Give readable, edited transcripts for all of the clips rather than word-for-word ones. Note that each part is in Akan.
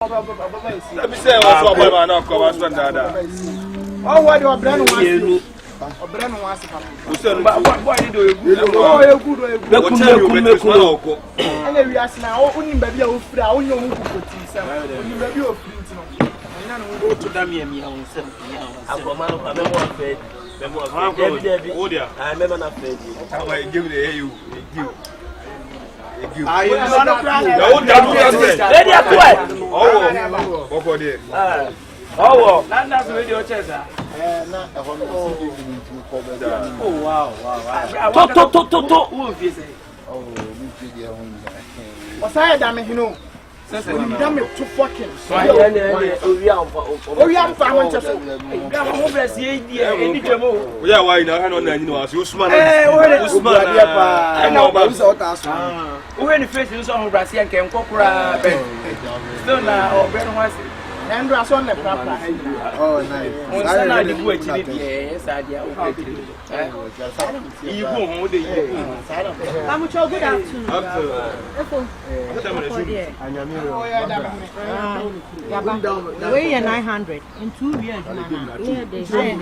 Let me say what's up, boy, man. Come on, spend that. Oh, what you are brand new? Brand new one. Boy, you do good. Oh, you good. And we are now only baby of free. Only you put this. Only baby of free. Go to Dammy and me on 7. I'm a man of a memoir. Oh, dear. I remember not playing. I might give it you. I am not ready at what? Oh, for there. Oh, that's radio chess. Oh, wow. What's I damn you know? Damn it, too fucking. Oh, yeah, I'm Manchester. Yeah, why now? I don't know. You smart. I know about when the face is on Brazil and can cocra. Don't know, or Ben was. And was on the proper. Oh, nice. I did what you did. Yes, I did. You go home. I'm good afternoon. We are 900 in 2 years. They say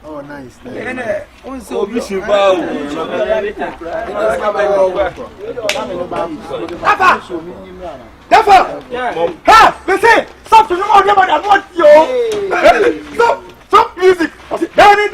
oh, nice. Stop music. Danny,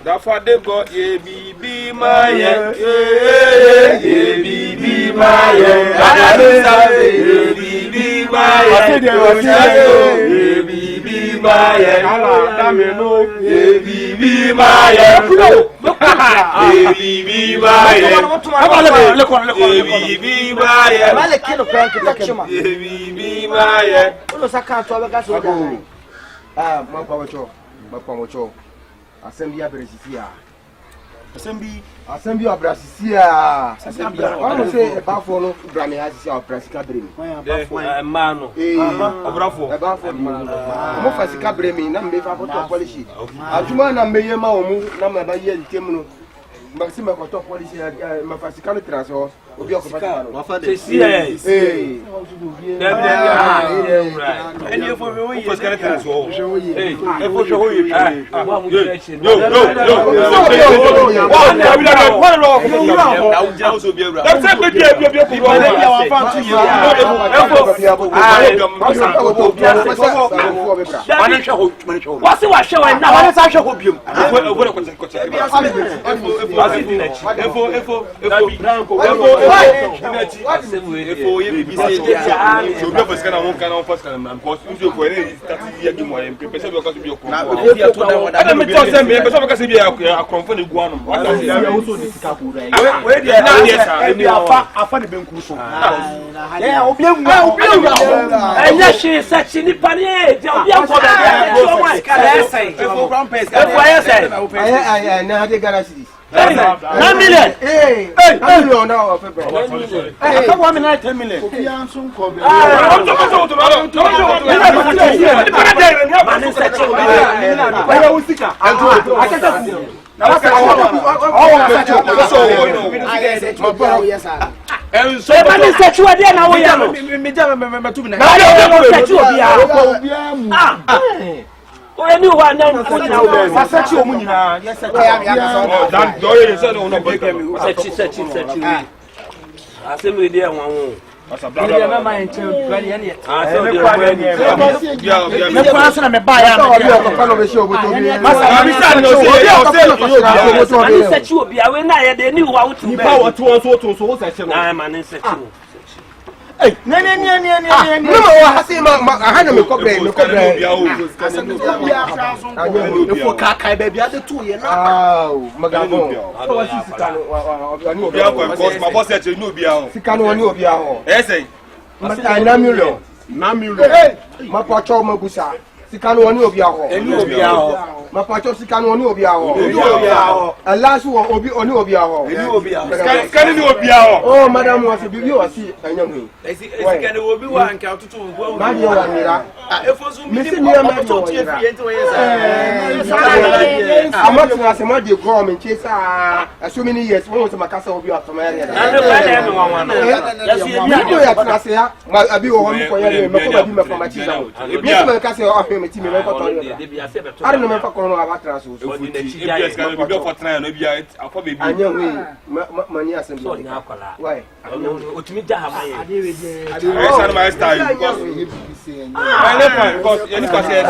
That's why they got ye be my ye be my ye be my ye maye. Damino. Ebibi maye. Ebibi maye. Ebibi maye. Male kilo kwa kitachuma. Ebibi maye. Uno saka to abeka so da. Mapamocho. Assembly abrasisia. Assembly abrasisia. Wọ́n ṣe ẹ̀bá fọ́nù Ibrahim Azizi abrasika bremi. Mano. Obrafo. Ẹ̀bá fọ́nù mano. Mo fasika bremi na mbe fa photo polish. Ajuma na meye ma omu na me ba ye ntemu no. Maxi me photo polish ma fasika no transfer. Obi okofata. Wa fa de. Eh. Eni efo we wo yi. Fasika transfer. Eh. Efo show yi. Wa mu je che. Yo. Afa ni benku so. Obi enya she search ni pani e je obi anko be Na hade Ghana cedis. 9 million. Hey, million now of February. Hey, come on, 10 million. Obi ansun ko be. Anyone now for now. Search your money now. Yes, search. That door is no no break me. Search. I say we there one. Asa bla bla. Me mind tell play any. Ah, so me kwa me buy am. Masa search obi a we na ye de ni wa wutu. Ni pa what so search no. Ah, man search. Hey, no wa hasi ma aha na me kobre. Efo ka baby ade tu ye na. Ah, magabo. So wa sika no obi aho because my boss said no obi aho. Sika no oni obi aho. Eh say. Na million. Hey, ma pa cho magusa. Sika no oni obi aho. Eni obi aho. Ma pa cho sika no oni obi aho. Last one obi oni obi aho. Sika ni obi aho. Oh, madam was bibi wasi anyam. Sika ni obi wa nka otutu wo. Ma di wa mira. Efo so mi ni ma to tie fie enti wo yesa. Amatu na se ma di go me chesa. So many years when was makasa obi atoma ya. Na ba na me wan na. Yes you ya tna se ya. Ma abi wo won ko ya me ko ba bi me for ma chisa. Ebi se me ka se o me ti me ko to ya. Ari no me fa ko no aba tra so. Ebi ska no bi ko tna no bi afa bebi. Anya we mani assembly. Why? Otumi ja ha maye. I said my style because my left hand because you need to say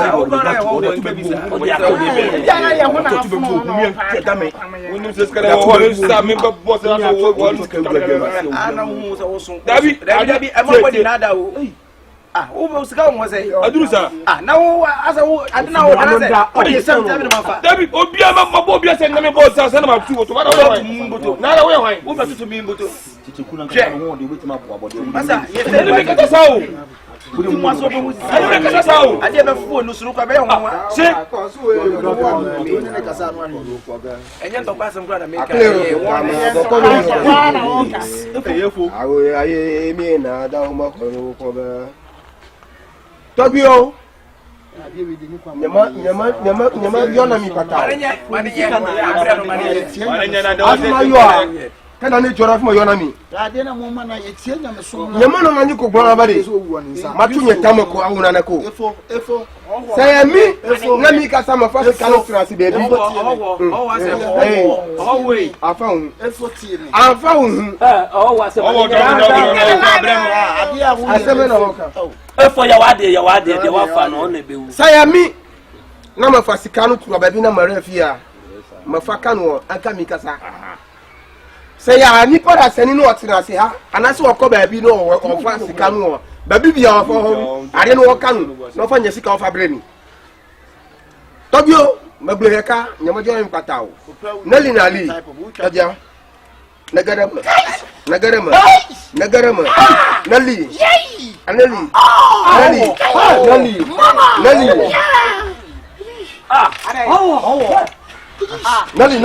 Tobio nyama yona mi pata kana ni jora fuma yona mi ade na mo mana ye tie nyame so nyama no nani ko gbara bade matunye tamako awuna na ko efo say mi na mi ka sama fa kanu trans baby afa hun efo tie ni afa hun wa se aseme na hoka efo ya wade de wa fa no na bewu say mi na mafa sikanu tu baby na mare fia mafa kanu aka mi kasa say ya ni pada seni no otina se ha anase wako baabi no ofa sika no baabi bia ofa ho ade no waka no no fa nya sika ofa bremi Tobio, Mableka, Yamajo and Patao. Nelly Nali, Taja, Nagarama, Nagarama, Nagarama, Nelly, Nelly, Nelly, Nelly,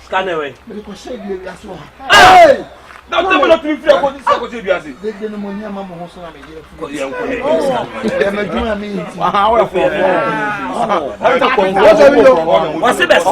Scan away. Don't tell me not to be free. What is it? They get the money. Mama wants to What's the best?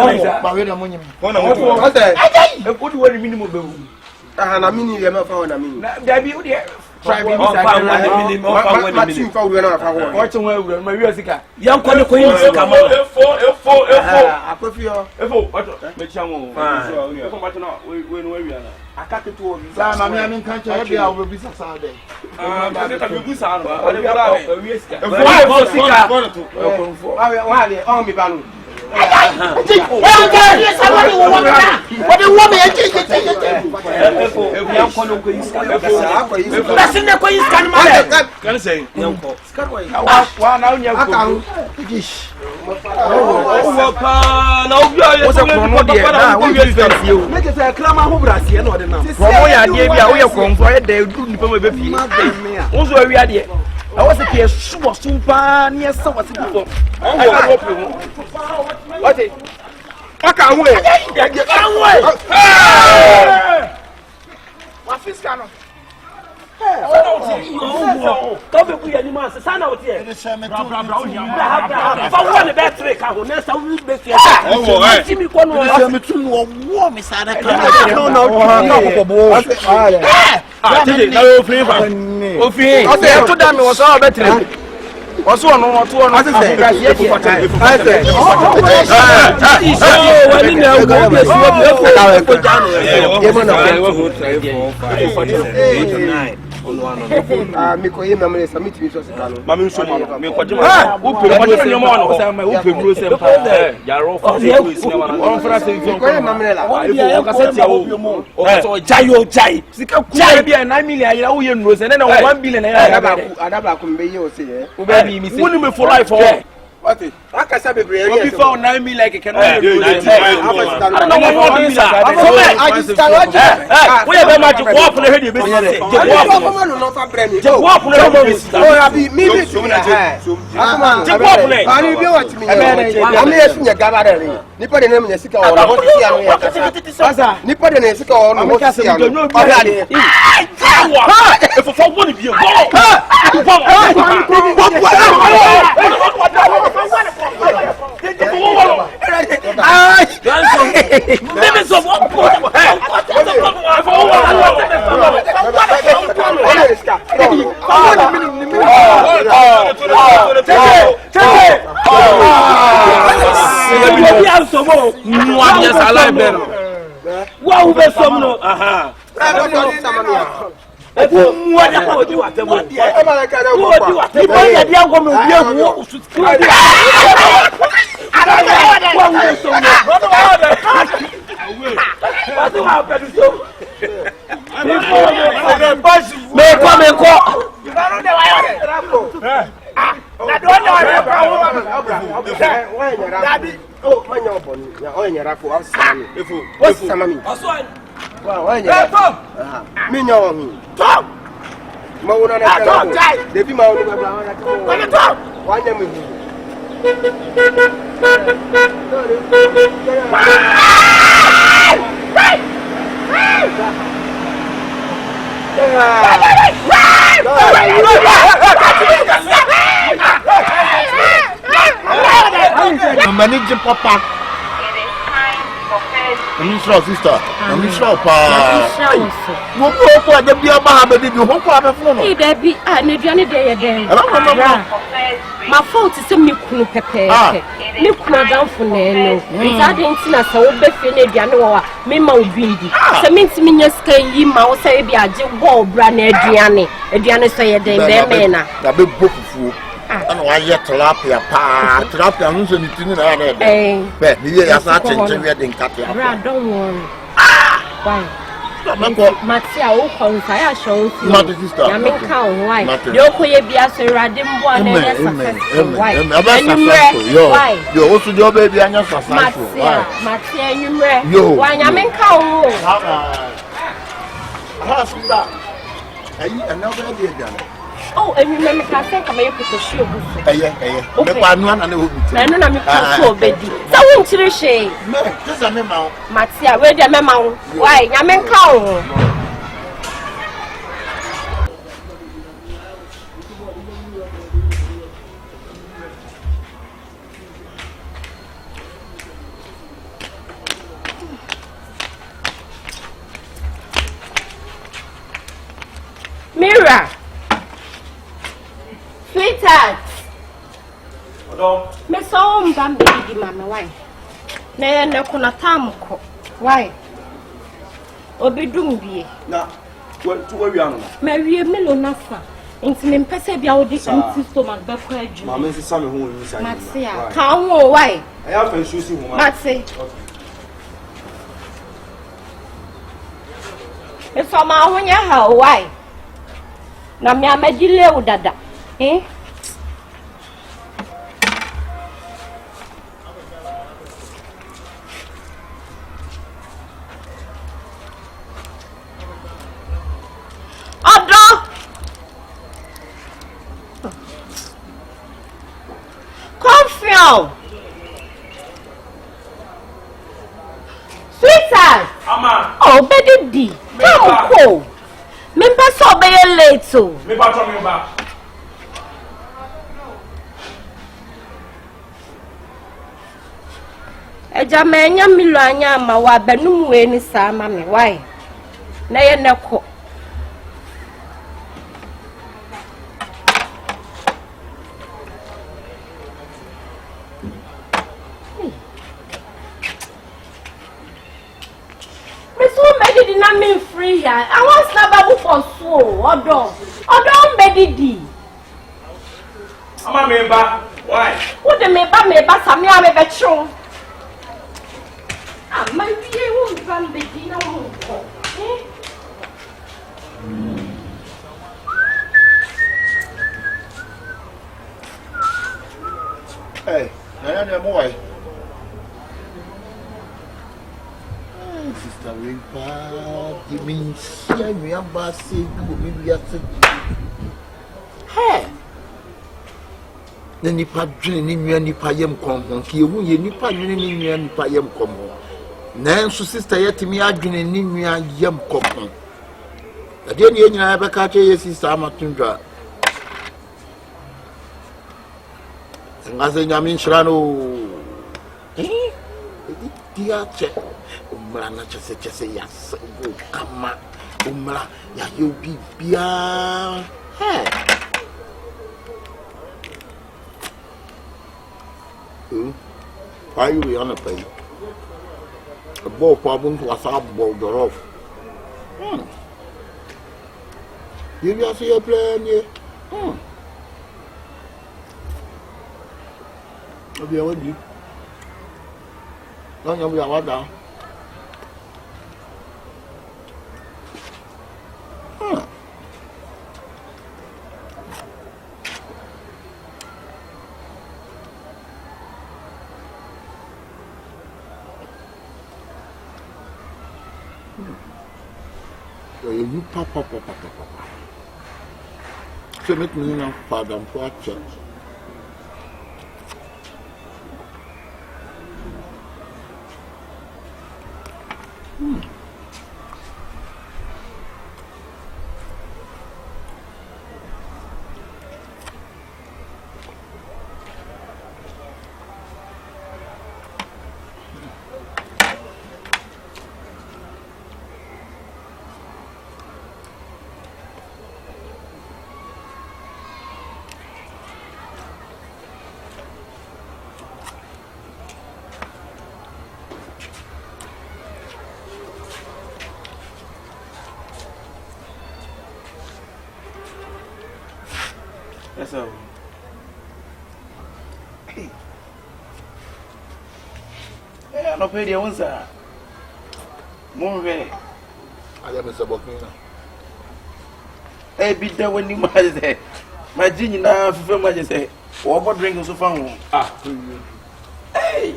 I was a case, super, super, near someone. What is I can't wait. What is going on? Don't be any man, son out here. For one bad trick, I will never will be here. Oh, Jimmy Corner, I'm too warm. Is that also, no, what I for life for what is I can say before 9 million like can I don't know what is that I just we have much walk on the head business walk on the business oh be me nipa de nem nyesika o na hoti sia no ya kasa nipa de nyesika o na hoti sia no o ya de if for one be What do I do so? Me come. Na do na Daddy, oh, my body. Oh, you're a fool. What's some money? Well, me know me. Talk. Mona, they be my own. Talk. Why am manage papa. I'm sure, sister. I'm sure, pa. What the be about baby? You hope I have a phone. There be a Nidiani day again. My fault is a milk pepe. Milk down for Nano. I didn't see us all be finished. Mima Bindi. So means me just can you mouse say be a jig ball brand Diani. Diana say a day, Bemena. A big book of and why yet tilapia pa tilapia no so nitini na na de be me ye asa chenche we de nkatia bra don't worry why Matia o konsa ya show si na me ka why de okoye bia so rade mbo na ya successful why why yo o su de oba bia nya successful why Matia enwumre why nya me ka wo ha sunda ayi another day dan. Oh, and remember, I think I'm able to show you. Okay. I know I'm so baby. So, won't you say? Just a memo. Matia, where the memo? Why, I'm in cow. Mira. Sweetheart. Me saw baby mama why? Na kuna tamko. Why? Obidum bie. Na to where we are now. Me wie melo nafa. Nti me mpese bia wo di empty stomach be kwa adwu. Mama nsi sa me ho wi sa. Matia, ka wo why? I have to show you mama. Mati. Me so ma ho nya ha why? Na me amagile wo dada. Confion. Sweetheart. Ama. Oh, baby. Come go. Me pass so be late so. Me ba to me ba. Eja menya milu anya ma wa benum we ni sa ma me why? Na ye neko. I'm free here. I want to for so. Odo mbedidi. Ama member. Why? Who the member sami ame betro. Ah, my vie won't van bedina won't. Hey, na boy. Sister Rimpa, you mean see me about say you maybe at hey. The nipa dreaming in nipa yam come he won ye nipa dreaming in nipa yam come. Nan so sister yet me adwene in yam come. Again, you never catch your sister Amatundra. And as a Yamin Shrano, dear check. Umra na chese yes kama umra ya yo bibia he why you on a pay a ball problem to us up ball door off you see a plan here Obi awadi. Don't you be awada. You papa. So make me now father and poor church. So, yeah, no pay the ones. More I am Mr. Bokina. Hey, be there when you might say, my genius now, for my say, what drinking so fun? Hey,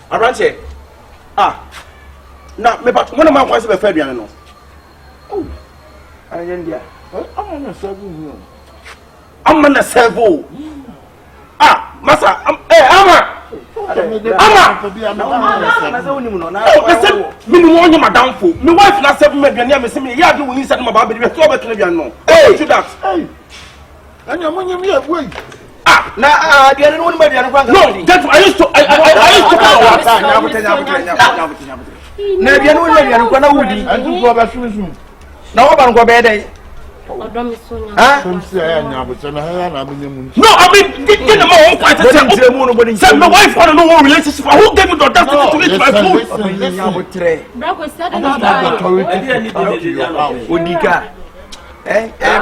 Arante. Now, maybe one of my wives of a Fabian. Oh, I didn't. I'm gonna serve you. Massa, minimum my downfall. My wife not 7 million. Me, yeah, do inside my baby. We're so better than no. Hey, to that. And your money, me away. Now, the other one, my dear, no, that's I used to. No, I'm going to bed. No, I mean, get them all quite the same. Send my wife on no more relationship. Who gave you the audacity to eat my food?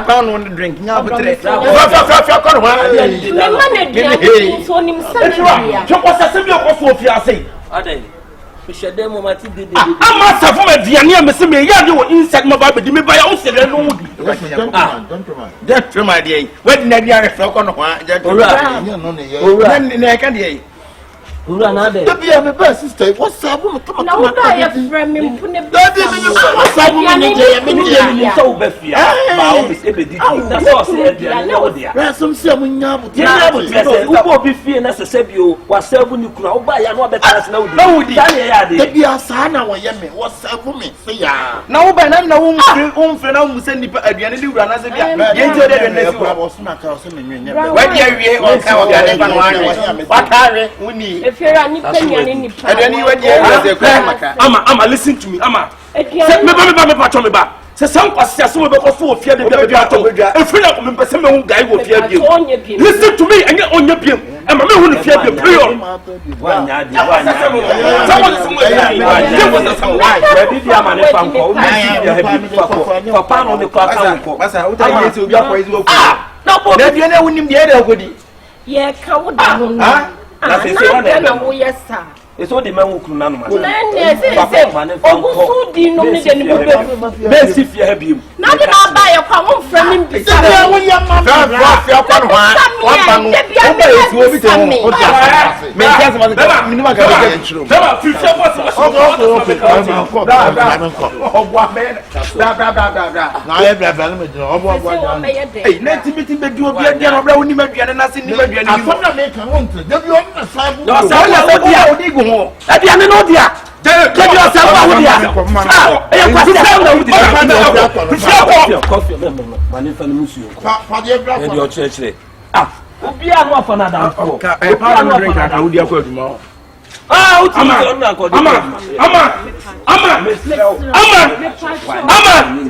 Pound on the drink. Now, but I'm a from Vienna, Miss Me, you inside my baby, me by own That's my dear. When Nadia fell on one, The be my best sister. What's up? Ama, listen to me, Ama. Me back. Say some passes some of for fear the baby. If you don't remember some guy will fear you. Listen to me and get on your beam. And my man will fear you. It's all the man who can man. Let's see if you have him. Now you not buy a common friend. At the end of the year, get yourself out of here.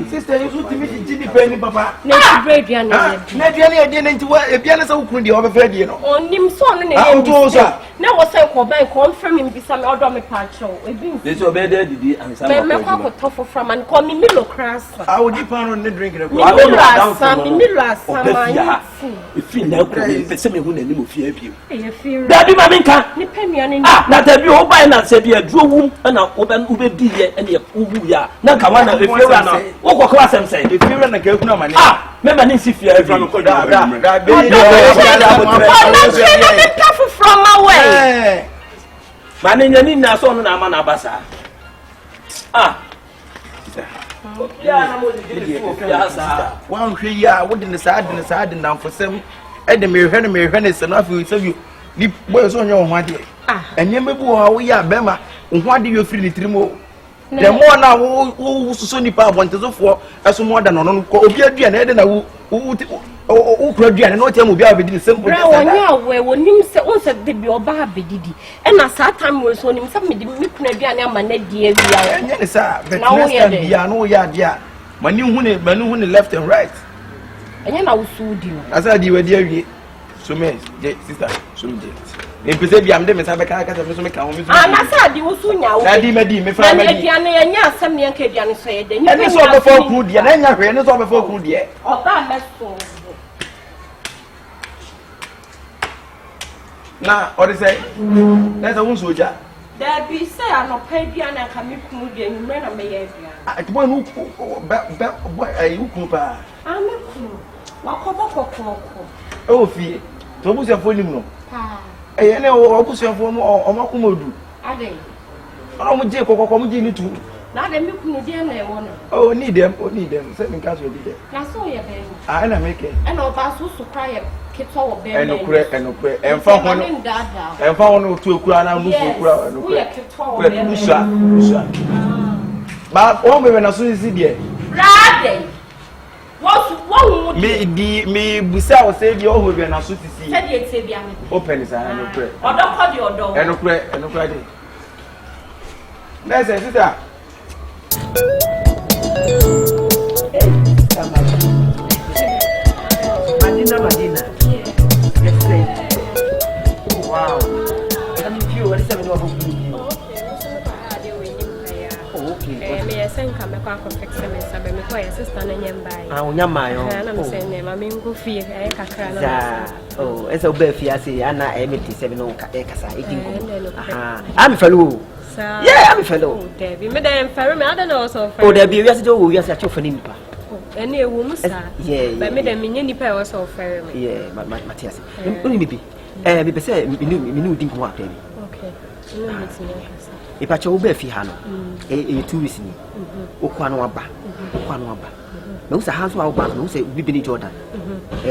Sister, you should meet in Jimmy Penny, Papa. Now what's I call by confirming this some other me patcho. This your bed, and some tough from and call me Milo Crass. I would depend on the drink. If you know, who name of you. Daddy Maminka, Nipenian, not a view by and said you drew and open Ube D and your Ubuya. Nakawana, if you run, what class and say, if you run a girl, no money. Remember, if you have from my way. My name is Nason Amanabasa. One here, what in the side and down for 7. And the Mary is enough with you. The boys on your money. And you may go we are Bema. Why do you feel it more? The more now who Sonny Power wanted to for as more than on Obia and Eden who could and not tell me the simple. Where when you say, oh, said the Bioba Bididi, and as that time was on him, submitting Mikunabiana Manet, dear. Yes, sir. Now we are no yard, yeah. Manu left and right. And then I will sue you. As I do, dear, so many, sister, so dear. In Pacific, I'm them as I can't make a woman. I said you soon now. I did me for and yes, some young Kadian said, and it's all before good, and it's all before good, yeah. Oh, that's so. Now, what is it? That's a woman soldier. There be say I'm not paid and I can make good and men are made. I one who Cooper. I'm a cool. Oh, fee. So who's your phone? I know who's your phone or Makumodu. Are they? I'm with Jacob or Comedy too. Now they make me dear one. Oh, need them, Seven cats will be there. That's all you're paying. I make it. And all pass who cry keep all bear and found one and found 2 crown but one women as soon as it did. What's one me beside say you over and as soon as see open is and pray. Or don't call your door and pray and cry. Let's say, sister. Madina. Yes, wow. I'm few. What is the name of you? Okay. Me send come back for fix me. Sabe me call your sister na nyamba. Ah, unyama yo. Na me send na me go fie e kakra na. Ja. Oh, esa obe fie ase ana emeti 7 no kasa edinko. Aha. I'm fellow. Yeah, I'm fellow. Debbie, me dem ferry me I don't know so. Oh, Debbie, we ase do we ase acho fani nipa. Any woman, sir. Yeah, but me dem me nipa was so fair. Yeah, Matthias. Only bibi. Me say me no din ko apa bi. Okay. No meeting yakasa. E pa cho obe fi ha no. 2 weeks ni. Okwa no aba. Me usa ha so aba no say bibi ni Jordan.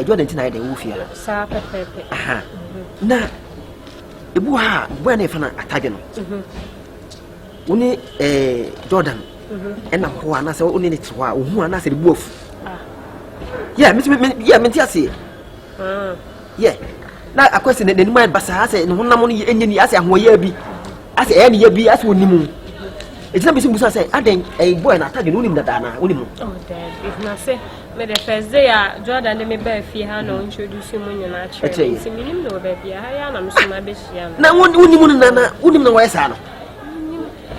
Jordan tina e de wo fi ha. Sa pepepe. Aha. Na ebu ha bo na e fa na atade no. Uni Jordan. And I'm who I say only it's why who I say the wolf. Yeah, me say. Yeah. Now a question the my basa say no na money enyi ase ahoye bi. Ase e ne bi ase wonimu. It's not be say aden a boy na tag no nim dada na wonimu. Oh dad, if na say me the first day Jordan me be fi ha no introduce mu nyina a chere. See me nim no ba bia ha ya na me so ma be hia. Na wonimu na wonim na why sa no.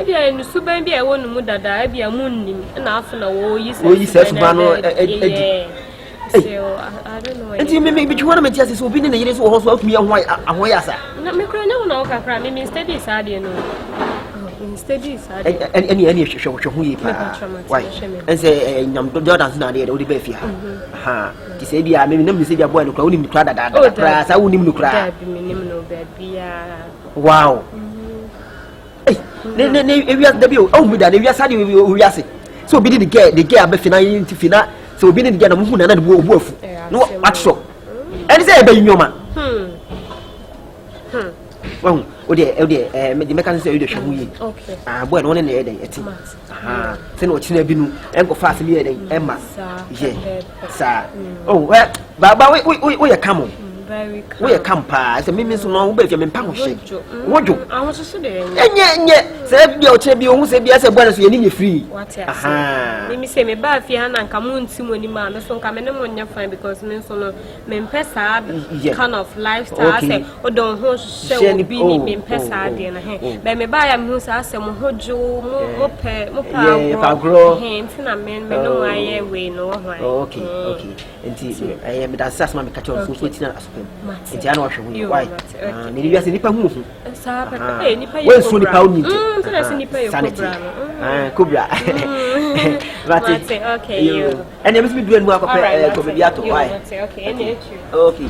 Ebia no suban bia wonu mu dada ebia munnim na afuna wo yi se suban no so I don't know. Enti me bi twa na me tiase so obi ne yire so ho so atumi ahoy asa na me kura nya na o kakra me study sade no study sade any hwehwe yi pa why and say nyam Jordan na de o de ba fi ha aha ti say bia me nem say bia boy no kura wonim kura dada kura sa wonim no kura me nim no ba bia wow. Ne ewia da bi o mu da ne ewia sade ewia se so obi the girl be fina so obi ni the girl na mu na na bu obu afu no atso eni say e ba nyoma Well, the mechanics say you show me. Okay. Boy, no one in the day. Ah, send what you been and go fast me Emma. Yeah, sir. Oh, well, but we are come on. We are come pass. The means no baby, I'm punishing. What do I want to say? And yet, say your champion who said, yes, a bonus, you need free. What? Aha. Let me say, me bad Fiana and come on, Simon, man, so come in on your fine because men so men pesa kind of lifestyle. I say, oh, don't host show be me pesa dinner. But me buy a moose, I say, Mojo, Mopa, grow him, men, no, I way no. Okay, okay. And I am that sass, my catch on food waiting at it's an option. Why? Maybe I see Nipa move. Well, soon the pound Cobra. Okay, and there must be doing work of Coviato. Why? Okay, okay.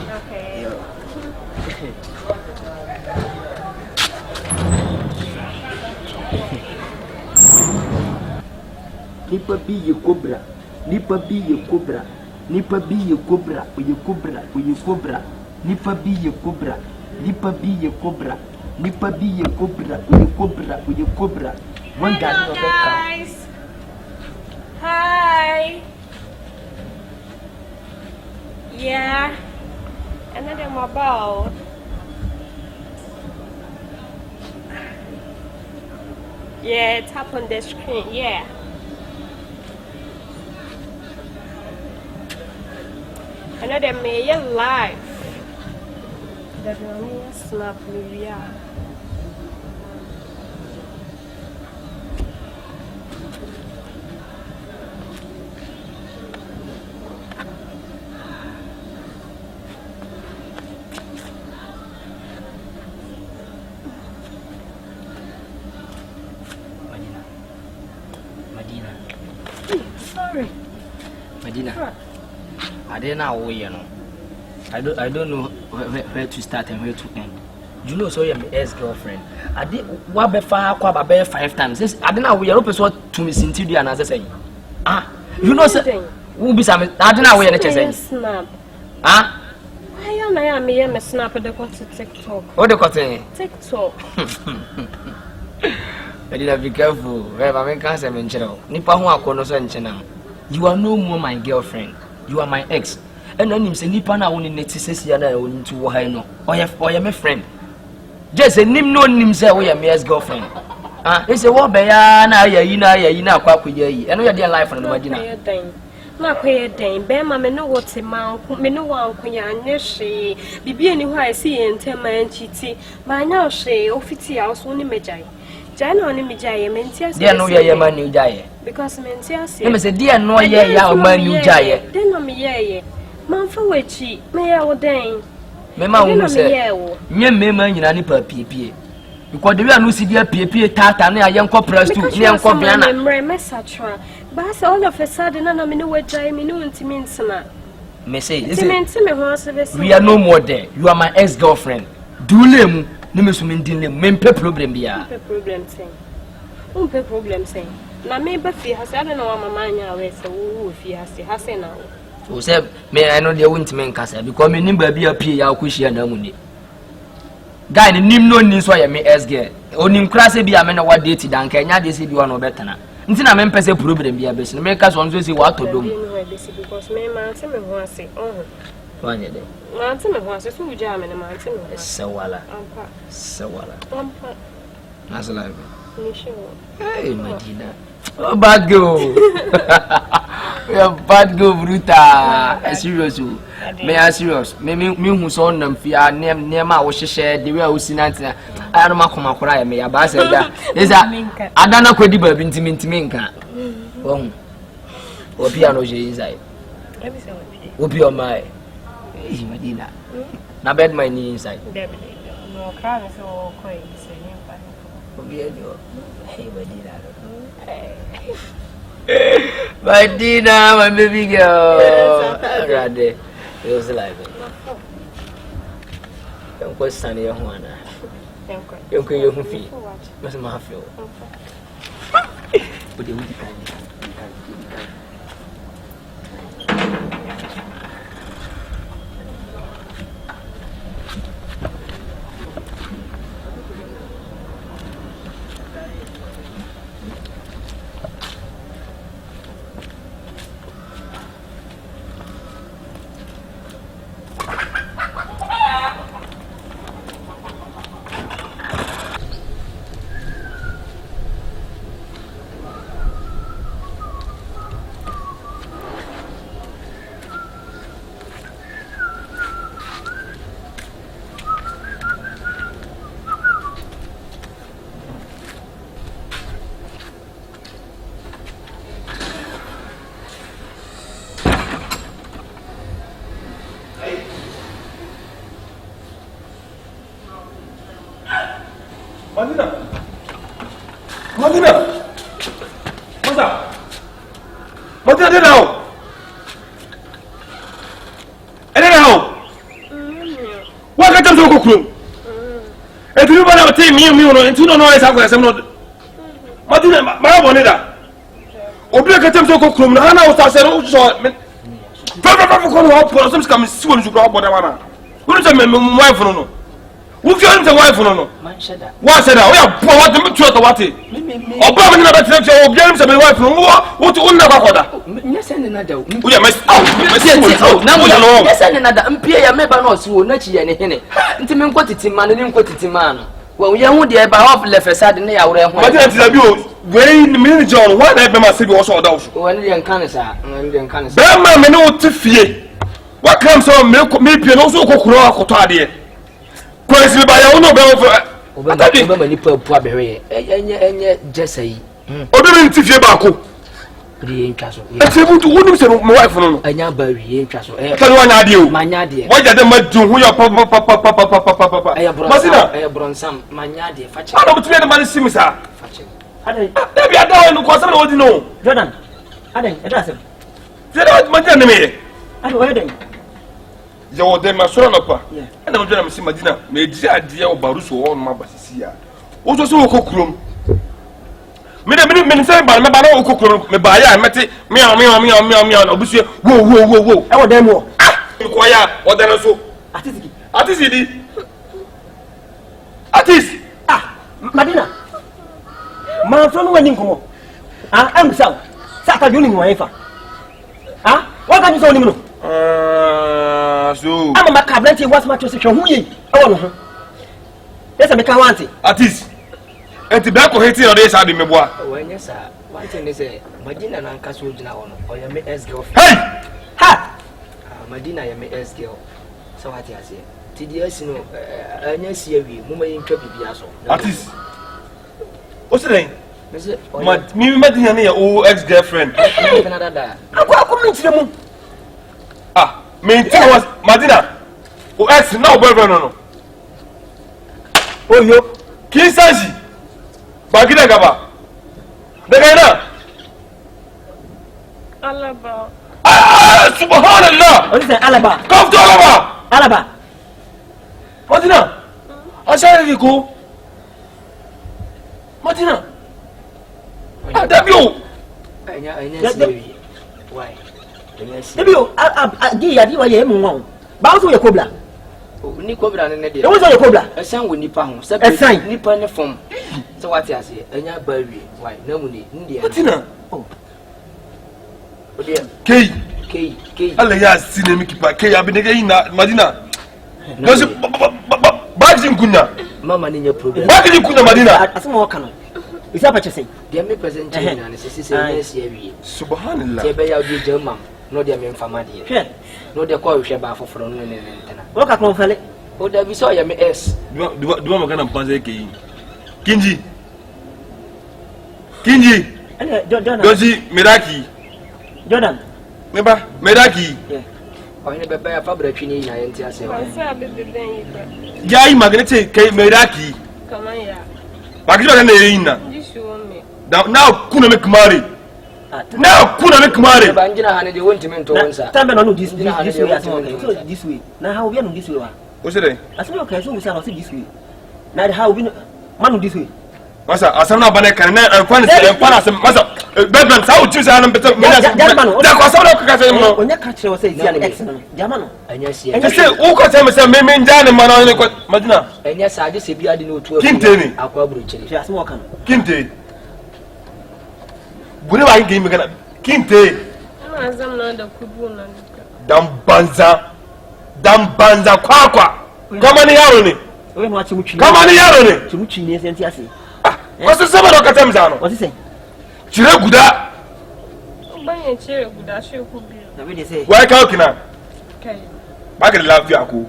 Nipa bi ye cobra. Nipa bi ye cobra. Nipa bi ye cobra. Ye cobra. Ye cobra. Nipa bi ye cobra. Nipa bi ye cobra. Nipa bi ye cobra. Ye cobra. Ye cobra. One hello guys. Hi. Yeah. Another mobile. Yeah, tap on the screen. Yeah. Another May live. The Romania snap Livia. Sorry. Medina. I didn't know where you know. I don't know where to start and where to end. You know, so you're my ex-girlfriend. I did what be far 5 times. Since I didn't know where you're supposed to me since you and as I say. You know, sir. Who be some? I didn't know where you're snap. Why am I a snap at the TikTok? What the cotton? TikTok. Medina, be careful. Where I make cancer mention. Nipa who are corners and channel. You are no more my girlfriend. You are my ex. And then him say nipa na woni netises ya na woni to wo no. Oya my friend. Just say nim no nim say we my ex girlfriend. They say wo be ya na yi na akwakoya yi. Eno ya dey life no Medina. Na kwaye den be ma me no wote ma me no wa nkonya anye hwe. Bibie ni ho a si yentem ma nchiti. Ma anya hwe ofiti ya so ni mejai. Jano ni mijaye mentia se. Dia no ye man ni jaye. Because mentia se. Me say dia no ye ya man ni jaye. Den no me ye. Man fa wachi me ya wo den. Me ma wo say. Nye me ma nyina ni pa piepie. Because the way anu si dia piepie tata na ye nko press tu, ne nko biana. Me mesatra. Ba say all of a sudden na me no wajaye me no ntimi nsena. Me say, we are no more there. You are my ex-girlfriend. Do lemu. No me sumin din lemu. Me mpe problem biya. Mpe problem saying. Na me ba fi hase I don't know mama anya we say wo fi hase na wo. O say me I know they won't men kasa because me nim ba bia pie ya akohia na mu ni. Guy ni nim no nin so ya me ex-girl. Onim kra se bia me na wa date dan ka nya de se bi wa no betana. Nti na me mpese problem bia be se me ka so nzo se wa to dom. Because me man se me ho ase. Wanye de. Man se me ho ase so uja me na man se me. Sewala. Ampa. Nasala. Hey, Medina. Oh, bad girl. You're bad girl, bruta. Serious. Me are serious. Me who saw them fear near my share the way I was in. I don't know how to cry. Me about that. Is that I don't know what the baby intiminka. Oh, piano inside. Open your mind. Hey, Medina. Now bed my knee inside. No, cry so quick. Hey, Medina. Medina, my baby girl. Rade, it was like don't question your one. You can you feel. What's my feel? But you Obi ka tem so ko krom na na o sa se no so me. Papa ko no ho some scam si wonu so boda wana. Wonu se me wife no no. Wo fi on se wife no no. Man sheda. Wa sheda o ya po what me to to what. Oba me na be tire o bi am se me wife no wo to unna kwa koda. Nya se ne na da. Wo ya me na mo no. Nya se ne na da mpie ya me ba no so wo na chi ye ne hene. Nti me nko titima no ne nko titima no. Well, you want the about left side in the hour. What did I do? Very minute, John. What I be my city was all those. When the cancer, Indian cancer. Bama, me no tifie. What comes on milk, maybe and also cook cotadi. Question by your own bell for many poor and yet just say, Odo tifie bako. The castle. It's able to win himself, my wife. I now bury castle. Tell one idea, my idea. Why did they do who your papa? I have brought some, my idea. I don't know the money, Simisa. Maybe I don't know what I know. Jordan, I didn't address him. They don't want my enemy. I don't know. You were then my son up. And I'm going to see Madina, made the idea of Baruso on my Basia. What was so cook? Me say ba me ba na okokoro me ba ya meti me obusu wo e wo dem wo ko ya o dem so artist di artist Madina ma so no wani nkomo am sa ka juni nwa ifa wa ka ni so ni no so am ma ka blanti was ma to se hwe hu yi e wo no ho esa me ka wanti artist enti ba ko heti o dey sa de meboa wanya sa wanti ne se Madina na nka so gina wono o ya me ex girlfriend hey ha Madina ya me ex girl so what ya say ti di asino anya si awi mo ma yin twa bibia so artist o se den me Madina ne ya o ex girlfriend Canada da akwa mi ntire mu me ntire was Madina o ex na o boyfriend no o yo kisanji Bagida gaba. Daga ina? Alaba. Subhanallah. What is that? Alaba. Come to Alaba. Alaba. Madina. Ashari ko. Madina. Dabio. Anya see. Why? Dabio, agi yadi wa ye mu won. Ba so ye kobla. Ni cobra ne de. E wo so ye cobra? Esan wo nipa ho. Se nipa ne form. So what you say? Enya bawi. Why? Na mu ni India. Patina. Oh. Odia. K. Alla ya sinemi kipa. K abinege ina Madina. Dozi baji nkunya. Mama ni nya problem. Baji nkunya Madina. Asema waka no. Isa pa chese. Dia me present na ne sisi yes ya wi. Subhanallah. Ke be ya odi jama. No dia me mfama de. Hwe. No dia kwa hwe ba foforo no ne ntena. Waka ko fele. O da bi so ya me S. Duwa magana mpanze ke Kinji. Jordan. Dozi Meraki. Jordan. Meba Meraki. Yeah. Oh, ne bebe ya fabra twini ya yenti ase. Wansa bebe ben yi. Ya yi magnete ke Meraki. Kama ya. Bakijwa na yina. Jisho me. Now kuna make marry. Now kuna make marry. Banjina hane de wonti mento wonsa. Tambe no this way as so this way. Na how we no this way wa. O se dey. Asemi okay so we say no say this way. Na how we manu this way. Masa asana bane kan na amfani sai amfana sai masa bedroom sai uci sai nan beto da ko sai ka sai mu onya ka cire wasai zia ne ex no jamano anya si anya sai u ko sai masa me njane mana ne ko Madina anya sa je se bia de no tu kinte ni akwa buru cire shi asmo kan kinte bune ba yin magana kinte ina zam na da kubu na dan banza kwakwa kama ni yaro ne kama ni yaro ne chimuchi ne sai ase wasu sama da katam zano wasu sai cire guda ban cire guda shi ku biyu nabi da sai wai kawo kina kai ba ka da lafiya ko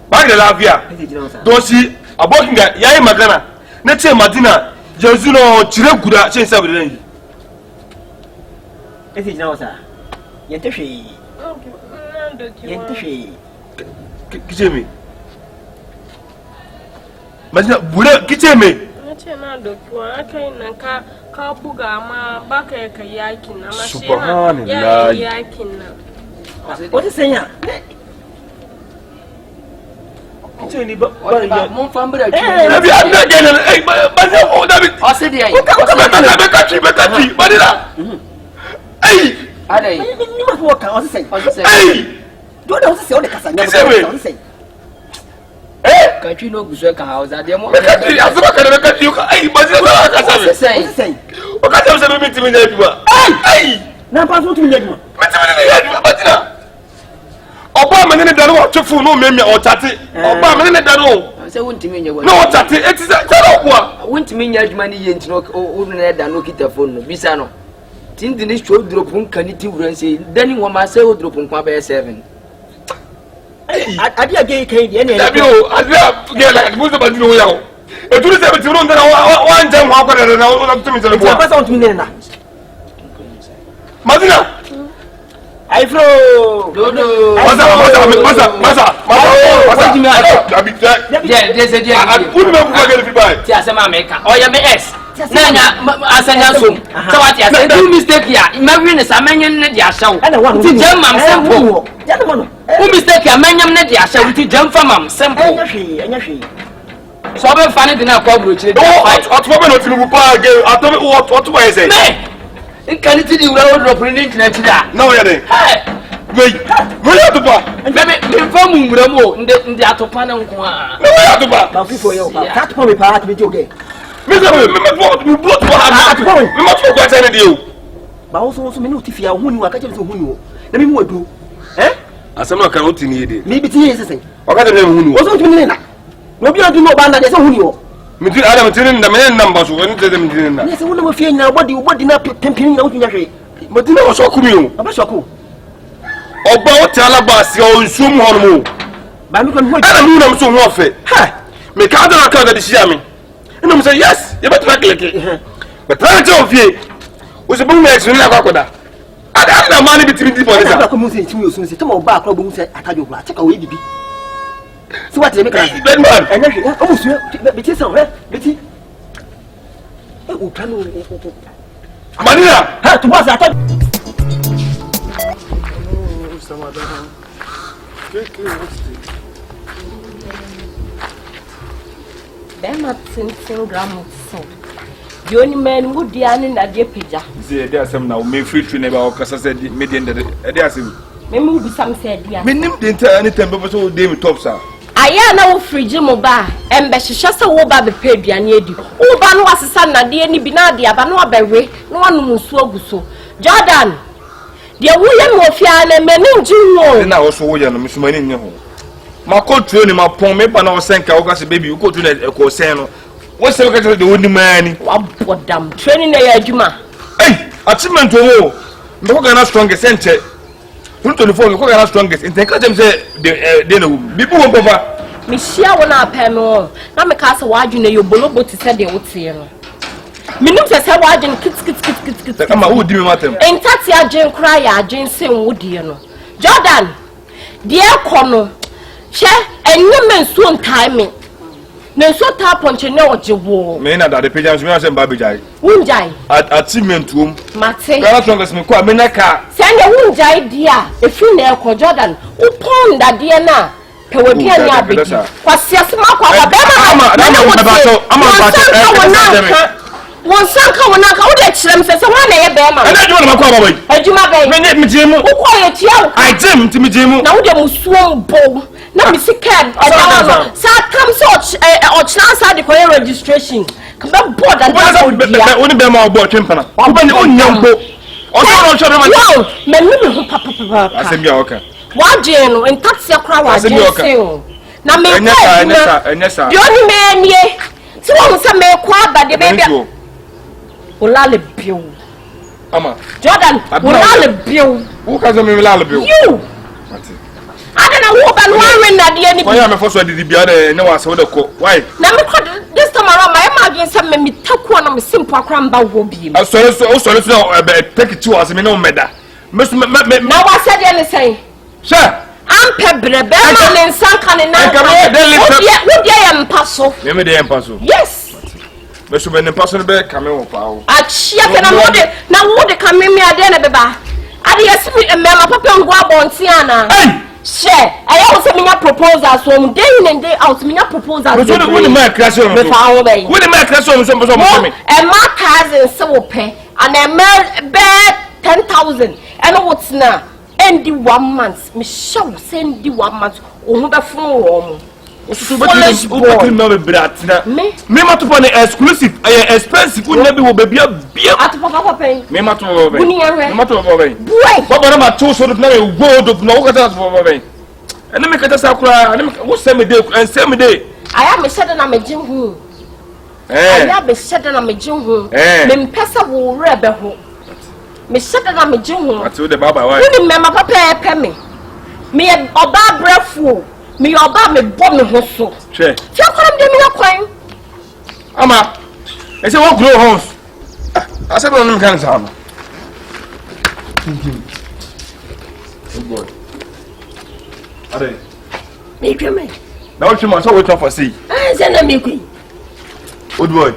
ba ka da lafiya to shi abokin ga yayi magana na ce Madina yanzu no cire guda sai saboda nan yi sai jina wasa yanta shi kice me Madina bure kice me ce na dokuwa akai nan ka buga ma baka ya kai yakin na ma shi ya yakin nan wata sanya ce ni ba mun fambira ki na bi an da gane ba ne ko da bi o sai dai ko ka ba ka ci ba dira Ade. You must walk on say. Hey! Don't know say the casa. Say. Eh? Country no go ka house ade mo. Country azuba ka you hey, but you ka say. O ka tell say me timi na aduma. Hey! Na pa so timi na aduma. Me timi na aduma batina. Oba me ne da no atwefu no me o tate. Oba me ne da no. Say wontimi nya wo. No tate, it is a kwa. Wontimi nya aduma ni ye ntino o na da no kita phone no bisa no. Tindi ni show drop nkaniti wuran say dani wo ma say o drop nkwa be 7. Adi age kai de ne. Dabi o, adi ge la buzo ba dinu ya o. E turu se bitiro ndana wa njem wa kwa na o tumi se bo. Papa on tumi na. Madina. Ai fro. Dodo. Masa. Timi ade. Dabi. Je se je. Unu me ku ga le fi bai. Ti asema America. O ya me S. Nanya asanya so. So what ya say do mistake ya. Imagine sa menyen ne dia shaw. Ti jam mam simple. Ya no no. Who mistake ya menyam ne dia shaw ti jam fa mam simple. Anya hwe. So be fane de na kwa bro chire. Otubo be no tinubu pa ge atobe otubo ye say. Me kan ti di wura wo drop ni ntina ti da. Na wo ya den. Wei. Wo ya tupa. Me fa mu wura mo nde atopa na nko a. Na wo ya tupa. Ba fi for yo pa. That for me pa at me joke. Me say me blood for ha. Me ma to kwa tane dio. Ba wo so me no tifia hu ni wa ka chele so hu ni wo. Na me mu adu. Asem na kan oti ni ede. Me bi ti ye sesen. O ka tane hu ni wo. Wo so tumi na. No bi adu no ba na de so hu ni wo. Me ti adam tin na me namba so en te dem tin na. Ne se wo na ma fie nya body na tempin na wo nya hwe. Me ti na wo so ku mi o. Aba so ku. Oba o ti alaba si o nsum ho no. Ba mi kon ho. Ana mu na so ho ofe. Ha. Me ka da ka da di sia me. Ina mo say yes, you better click. But try to ofie. Wo se bu me esu na kwakoda. Ada na mani bitimi di for this. Aba ko mu se timi osu se tamo ba akra bo mu se atajo kula. Cheka we bibi. So what me kan? Dead man. Anya hwe. O mu su be ti san we. Be ti. O tanu. Manina. Ha to boss atajo. Bema tintin gramophone. The only man who diani na de pija. Say there some now me free train about kasa say me dey there asem. Me mu bi sam say dia. Me nim dey enter anytime be so dey me top sir. Aya na wo frige mo ba embe hihye se wo ba be pa aduane edi. Wo ba no wasesa na de ni bi na de aba no abewe no wanum nsu aguso. Jordan. De wo ye mo fia na me ni nji wo. Na wo so wo ye no me so mani nye ho. Ma control ni ma pon me pa na wo senka wo ka se baby wo ko tu na e ko sen no. Wo se wo ka de wo ni mani. Wa bodam training na ya adwuma. Hey, achievement wo. Me ko ga na strongest enche. 24 ko ga na strongest. Inte ka dem se de na wo. Bibu wo papa. Me hia wo na pa me wo. Na me ka se wa adwuna yo bolobo ti se de wo tie no. Minim se wa adwun kit. Ama wo di me matem. Entati adwun kra ya adwun sen wo die no. Jordan. De ekono. Che enye mensuo ntaime. Nensuo ta ponche ne ojewo. Me na da de pejam so me asem ba bejai. Wunjai. Achievement wo. Mate. Ga na strongest me ko me na ka. Sende wunjai dia efi na ekọ Jordan. Upon da dia na pewe bia ni abedi. Kwasi asema kwa ba Won sanka wona ka wo de kirem se wona na ye be ma. Ana adwuma na makwa baba yi. Adwuma be. Me me jemu. Wo ko ye tia wo. Ai jemu ti me jemu. Na wo de musuo mbo. Na me sikad. Sa kam so ochna sa de ko registration. Ka be board and dia. Woni be ma obo twempana. Wo be ni onyampo. Oso no ma. Wow, me mi ho papa. Asem bia oka. Wa je no en taxi akra wa je se o. Na me ko. Enesa. Di oni me nie. Si wo se me ko aba de be. Olale bio. Ama. Jordan, olale bio. Who ka me olale bio? You. I don't know who ban one na de ni. Why am I for so di bia de ne wa se wo de ko? Why? Na me ko this time around my imagine say me taku na me simple akra mba wo bi. Sorry take it to us me no meda. Me na wa say de ne say. Sir. Am pebre be ma ne nsan kan na. Wo dia ya mpa so. Me de mpa so. Yes. Me so be ne mpa so be kame wo pa wo. Achia ke na wo de kame mi ade na beba. Ade yesi mi mema papa ngo abonti ana. Share. I also mean a proposal so day in and day out mean a proposal. What the man crash on? With our way. What the man crash on some me. And my cousin so pay and a man bed 10,000 and what's now? End the 1 month. Me show send the 1 month. Oh, the phone. Foolish boy. Me matu pone exclusive, expensive. We never will be a beer. At Papa Pay. Me matu over. Me matu over. Boy, what about 2 sort of no word of no got us over. And then make us cry. And what's semi day and semi day? I am a sudden I'm a Jim who. I am a sudden I'm a Jim who. Then Pessa will rebel. Me sudden I'm a Jim who. I told the Baba, why? You remember Papa Pemmy. Me a bad breath. Me oba me bomb me hoso. Che. Ti akwam de me akwan. Ama. E say what grow house. I said no can say ama. Good boy. Are. Me kweme. Na what you man so wait for see. Say na me kwin. Good boy.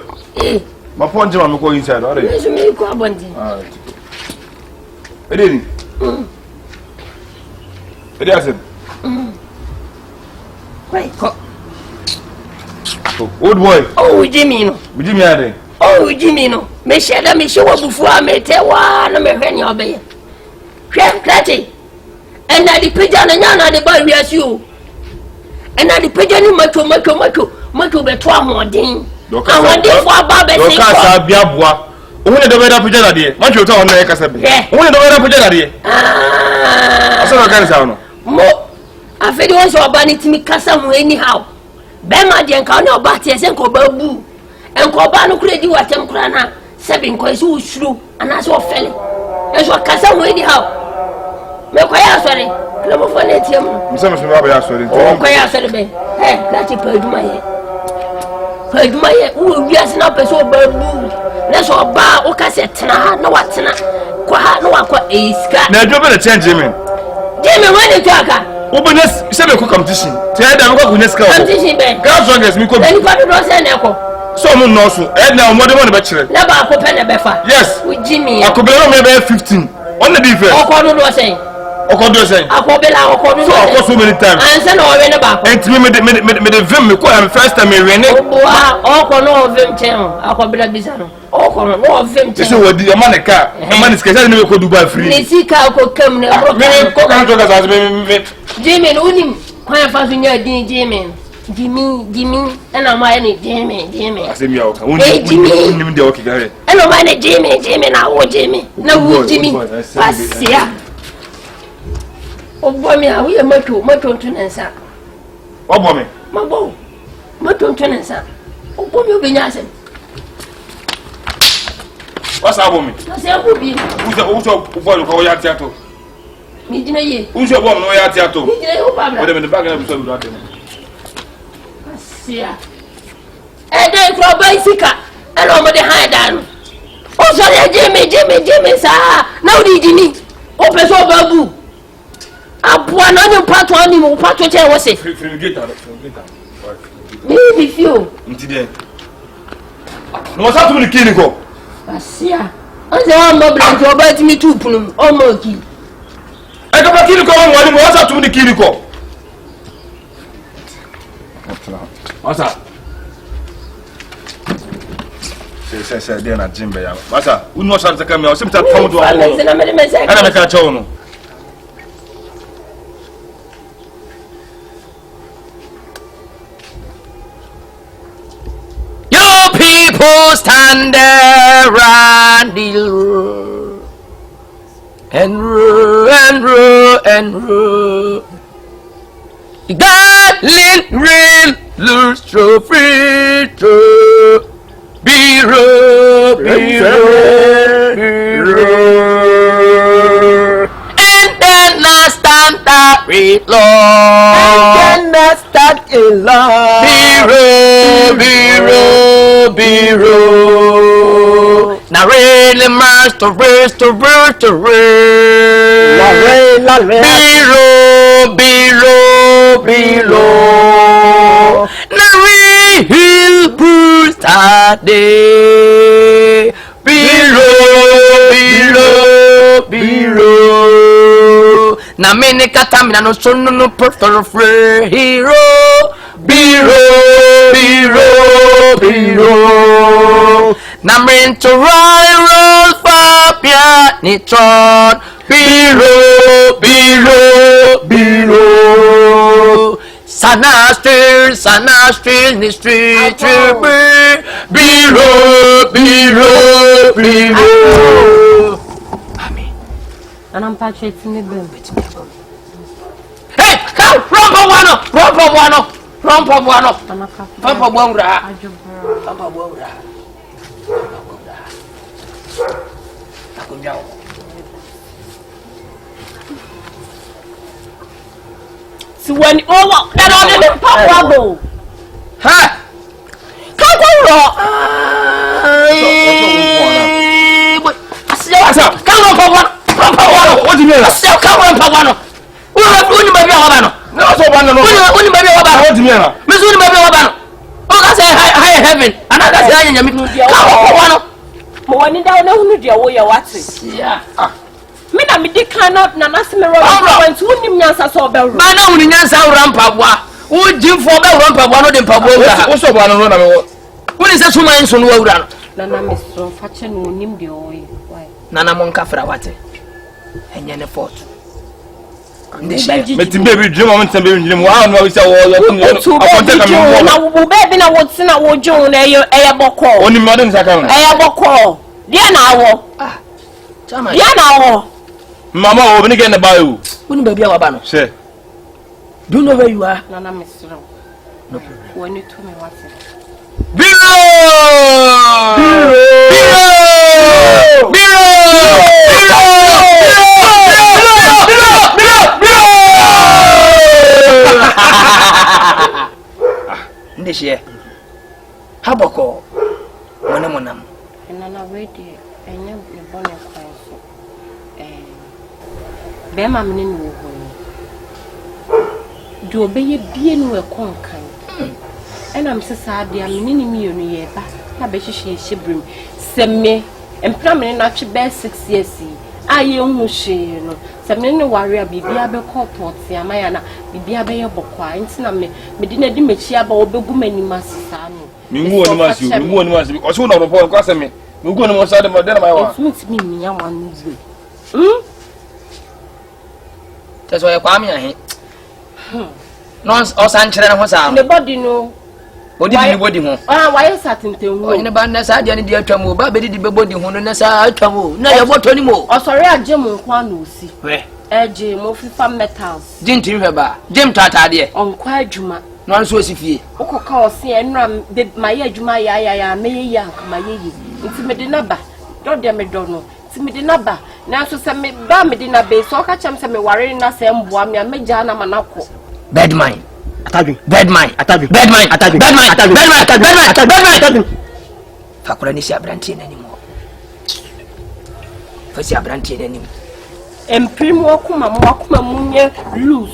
My phone jam me go inside, are. Me so me ko abondi. Ah. Edeni. Edi asen. Wait, old boy. Oh, Jimmy, no. Jimmy, are. Oh, Jimmy, no. Me share me show before me tell one me when you be. Cratty. And I the pigeon and yana the boy we as you. And I the pigeon much be 2 more ding. I want this for Baba. Don't cast Biabwa. Only the weather pigeon idea. Much you tell on the Casabi. Only the weather pigeon idea. I saw a cancer. Mo. I feel once you abandon me Casamu anyhow. Bema de encounter Batis and Cobabu. And Cobano could do what Crana. 7 coins who shrew and as well fell. As what Casamu anyhow. Make I sorry. Club for Netium. Some of you are sorry. Oh, quite sorry. Hey, that's a bird my head. Bird my head. Who yes, not a so babu. Let's all bar or cassette. No, what's not. Quite no one quite a scat. Now, you better change him. Jimmy, when you talk. Open this, say competition. Tell them what we next competition. Girls want me. Then you don't say echo. Someone knows. Now, more than one bachelor. Never a copen a befa. Yes, with Jimmy. I could be maybe 15. On the defense. Oh, Cordo was saying. Oh, Cordo saying. I could be like so many times. And send all in about. And to me, the vim, first time in Rene. Oh, Corno of him channel. I could be like Bizano. Oh, Corno of him. This is what the man car. The man is getting me could do by free. Nissika could come. Me, Jimmy, only quite fast in your Jimmy. Jimmy, and I'm mine, Jimmy. I say, Jimmy, the okay. And I'm mine, Jimmy, now, Jimmy. No, Jimmy. Oh, boy, me, I will make you much on Tunansa. Oh, boy, my boy, much on Tunansa. Oh, boy, you'll be nice. What's our woman? I say, I will be. Who's the also for your theatre? Me, Dinay. Who's your woman? No, your theatre. Whatever in the back of the yeah. And then for bicycle and over the high down. Oh, sorry, Jimmy, sir. Now, Jimmy. Open so babu. A poor non part one in part what I was saying. Maybe few. No, what's happening to the clinical? I see. I say, I'm not blank. You're biting me too, Punum. Oh, monkey. I got a clinical one. What's happening to the clinical? What's up? Say, they're not Jimmy. What's up? Who knows how to come out? Sometimes come to our house. And I make a tone. Your people stand there and roar and roar and roar and roar. Darling, real. Lose so free to be rough, and then I stand that real long, and then I stand in love. Be rough. Now really master race to be rough. Now real boost that day. Be rough. Now many katamina no son no prefer free hero. Be rough. Now mean to roll Fabia nitron biro sana still ni street biro amen and I'm patching me bem hey come rompa buano papa bongra akunjao si when over that all the papa go ha come ro asa come rompa buano what do you mean asa come rompa buano uni baby wabano no so bano no uni baby wabano what do you mean me so uni baby wabano o ka say high heaven another say anyame come rompa buano mo wani da na hunu dia wo ya wate yeah me na me cannot na na se me ro want woni nyansa so be ro ba na hunu nyansa rampa boa wo jimfo be rampa boa no de mpa boa wo so boa no na me wo woni se suma nso no wura no na me so fa che no nim de o yi na mo nka fra wate enye ne fort metimbe bi dream moment be dream wa no we say wo akonte ka me wo na wo baby na wo tina wo jun na eye boko oni me odin saka na eye boko dia na awo chama dia na awo mama wo be ni get na ba you woni baby a waba no say do you know where you are na me sro no woni to me wate biro ndeshie haboko monam na wedi enya me bone kwan so be ma me ni wo ho do obeye bie nu e konkan ena me sesa ade a me ni mienu ye ba na be hihye brim semme empra me na twe be 6 years aye hu hye no semme ni ware a bibia be kopot ya maya na bibia be ye bokwa ntina me di na di mechi aba obegu mani masesa no mi ngu oni masi o so na ro po kwa se me ngu oni mo sa de na ma wa smith mi ni ya wan nu teso ye kwa me ahe non o san kire na ho sa ne body no body ni body ho why certain o ne ba na sa de ne di atwam o ba be di be body ho no na sa atwam o na ye boto ni mo o sori aje mo kwa na osi we eje mo fifa metals jim tin hwe ba jim tata de on kwa adwuma no so osi fie ukoka osi enra maye adwuma ya meye ya maye yi nti me de na ba do de me do no nti me de na ba na so se me ba me de na be so ka chem se me ware na se mboa me meja na manako bad mind ataju fakura ni si abrantie na nimo fa si abrantie na nimo emprimo akuma munye loose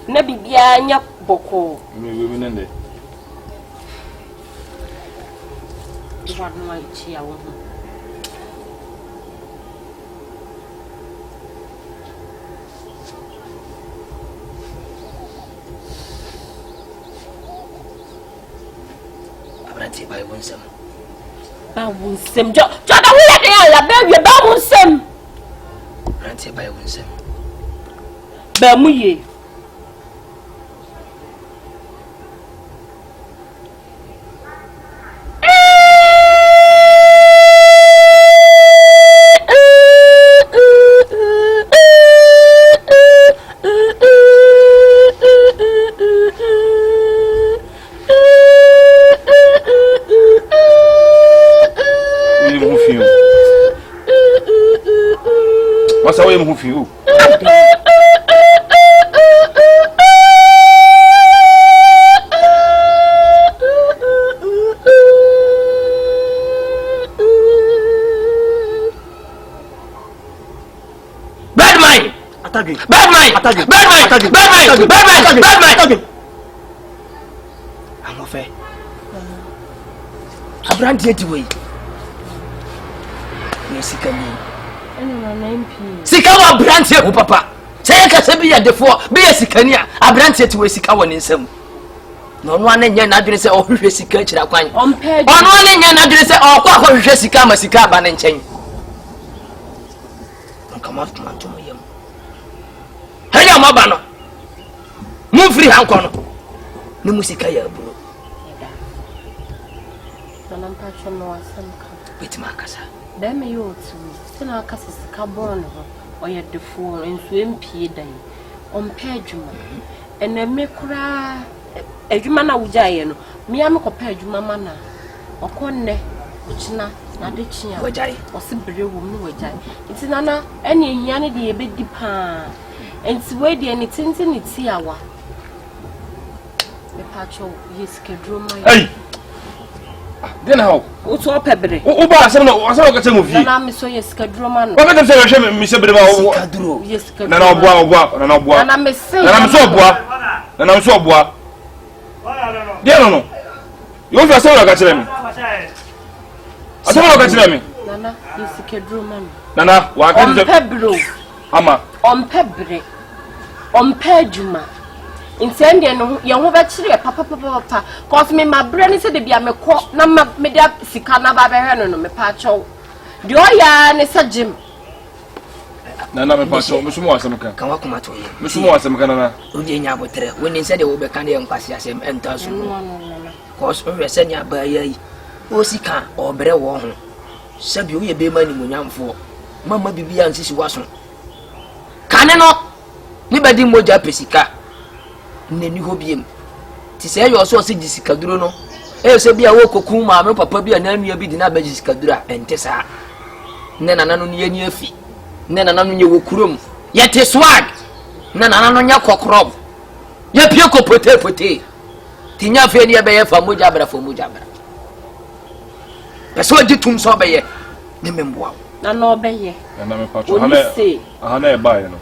na bibia nya boko me nende wadno ichi ya wo abrantie ba yonsam jo da wo ya de ya be ba wonsam abrantie ba yonsam ba mu ye Wasa we mu fi o bad mind I'm ofe abrantie ti we ni sikani sika wa brantie ho papa say ka se bi ya defo bi ya sikani a abrantie ti we sika woni nsam no no ane nya na dwene se o hwehwe sika kira kwan ono ane nya na dwene se o kwa hwehwe sika ma sika ba ne nchen come out to me. Hey, Mabano. Move free Hankono. No music. With Marcus. Then may you too. Our cassis carbon or yet the fool and swim pea day on Pejuma. And then make cry a Jumana Ujayan. Me, I'm a Pejuma mana or Conne, which na Nadichia, Wajai, or Sibyl woman Wajai. It's nana any yanity a bit deep. And Swede and it's in its hour. The patch of his schedule. Hey! Then how? What's up, Pebble? Oh, boss, I'm not going to move you. I'm so yes, Cadroman. What can I say? Miss Bedrow, yes, and I'm so bois, and I'm so bois. Dear, no, you want to say, I got to me. I don't know what to me. Nana, yes, Cadroman. Nana, what can you Pebble? Ama, on Pebble, on Pejuma. In Sandian, young actually a papa, cause me my brain is a baby. I'm a court, number made up Sicana Babarano, me pacho. Do I and it's a Jim? Nana, me pacho, Miss Mossam can come up to you. Miss Mossam can Udina would tell when they said they will be candy and Passiasm and Tassu. Cause we send ya by ye, Osika or better one. Sabu ye be money when I'm for. Mamma be beyond this wasn't. Can I not? Nobody more Japesica. Nenu hobiem ti say you also see disikaduro no e se bia wo kokun ma me papa bia na nua bi di na ba disikadura ente sa ne nana no ne ani afi ne nana no nye wo kurom ye te swag ne nana no nya kokrob ye pie ko pote ti nya fe ne be ye fa moja bra peso di tum so be ye ne memboa na no be ye na me patro ha na e ba ye no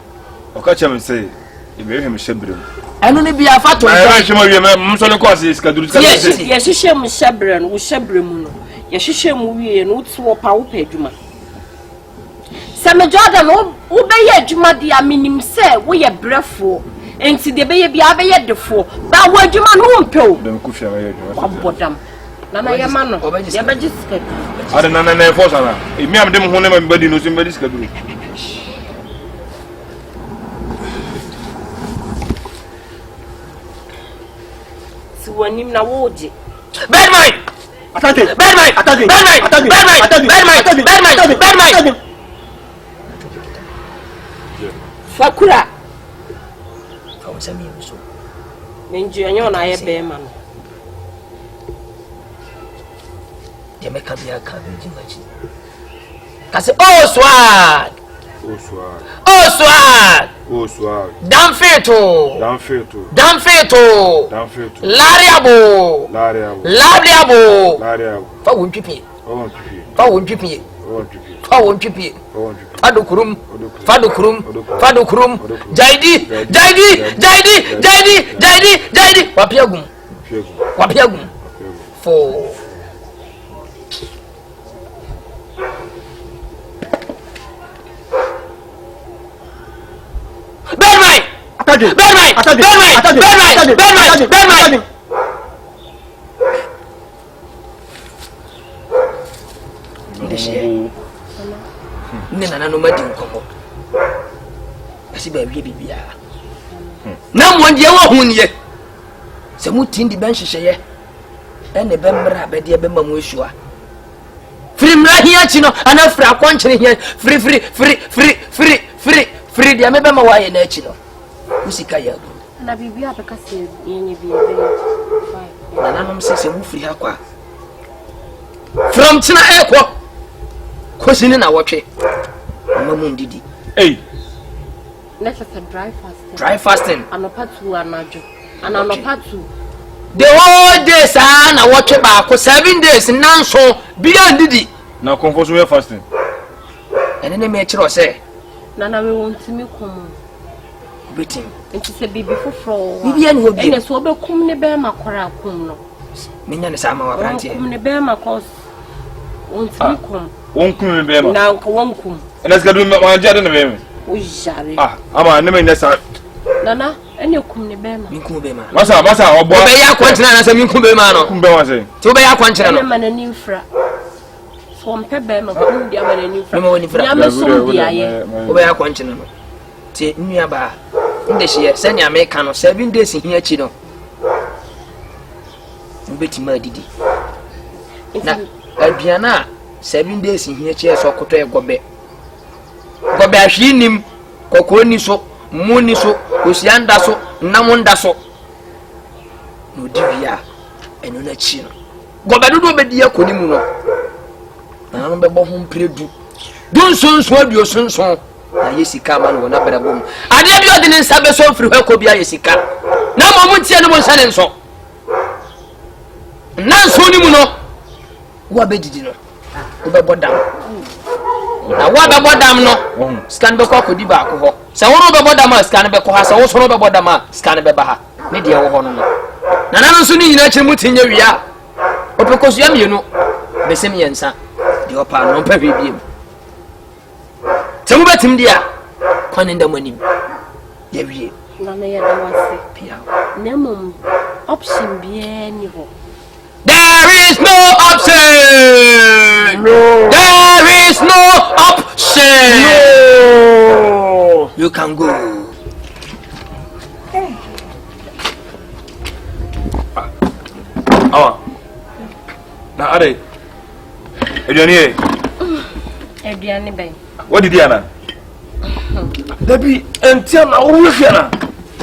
o ka chem say e be him shebrem enu ne bia fa to I shema wie me so ne kwase iskaduru yes ye hihye mu shebrem wo shebrem no ye hihye mu wie no utu wo pa wo pa adwuma se me Jordan wo be ye adwuma dia minim se wo ye brefo enti de be ye bia be ye defo ba wo adwuma no wo mpew dem ku fia ye adwuma abodam nana ye ma no ye be jiskaduru ade nana force ana e mi am dem ho ne ma badi no so badi skaduru wanim na woje bad mind attacking fakura fa wosami so menji anyo na ye be ma no ye meka bia ka bi jingachi kasi oh swag Danfeto. Lariabo. Fa wonpipi. Fadukurum. Jaidi. Wapiagum. For Bad. Nena no madi nkomo. Asi ba bibia. Na mo ndie wo hu nie. Se mutindi ben hyehyeye. Ene be mra be de be mamu ehua. Free mra hia chi no ana free akonkyere hia. Free dia me be ma waye na chi no. Usika ya go. Na bibia be ka se yenye bi ebe. Na nanom se mu free ha kwa. From tina ekwo. Kwosini na wotwe. Mamu ndidi. Hey. Let's dry fasting. Anopatu anajo. Anopatu. The whole day sa na wotwe ba ko 7 days nanso bia ndidi. Na Confion we fasting. Ene ne me kire o se. Nana we want me kom. Betim. Enti se bibi foforo. Bibi ene obi. Ene so obekum ne be makora kom no. Menya ne sa ma wa brantie. Obekum ne be makos. Want me kom. Wonkum be ma. Na wonkum. Ene skadu ma jade ne be me. O jare. Ama ne me nesa. Nana ene kum ne be ma. Minkum be ma. Masa obo. Obe ya kwantena na se minkum be ma no. Kum be ma se. Ti obe ya kwankyere no. Ene ma na nimfra. From Pebble, my phone, the other new from Yamason, where I continue. Say, Niaba, in this year, send your American 7 days in here, Chino. Betty Muddy. Adriana, 7 days in here, chairs or Cote Gobe. Gobe, she him, Coconiso, Muniso, Usiandaso, Namundaso. No divia, and no chino. Gobe, be dear Codimuno. I don't remember whom played do. Don't soon swab your son. Na Yesika man wona bra bom ade bi ode ne nsa be so firi hwa ko bia Yesika na mo tie no mo nsa ne nso na nso ni mu no wo be didi no wo be bodam na wo be bodam no scan be ko di ba ko ho se wo be bodam a scan be ko ha se wo so no be bodam a scan be ba ha ne de wo ho no na nso ni nyina kire mu tinye wia o pe ko so ya mienu be sem yensa de opa no pa bibiem Some bet him dear, conning the money. None of your option be any. There is no option. No, there is no option. No, you can go. Now, are they? Adrian Bay. What did Diana? Debbie and Tiana, who Fiana?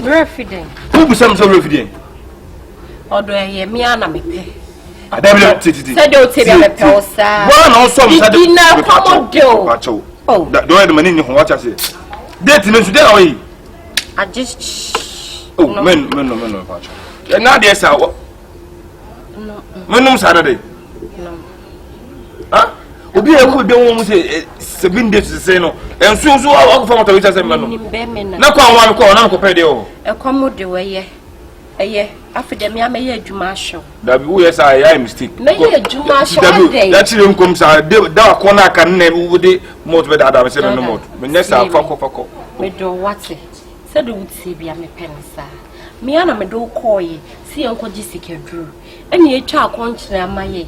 Refiding. Who be some so refiding? Or do I hear me? I don't said you'll take a pelsa. One also dinner, come on, oh, that don't have the money in what I say. That's no today. I just. Oh, men, and now there's our. No, Saturday. No. Huh? Obi e ko de won say 7 days to say no and so I go for what we say man no na kwa wan ko na ko pede o e komo de we ye afide me amaye adwuma ahwe da bi wo yes I mistake na ye adwuma ahwe dey that you come say da ko na kan na wo de moto be da adam say no moto me next fako me do what say do wuti bia me pensa me ana me do call ye si enko gi sikadru eni e twa akonkyere amaye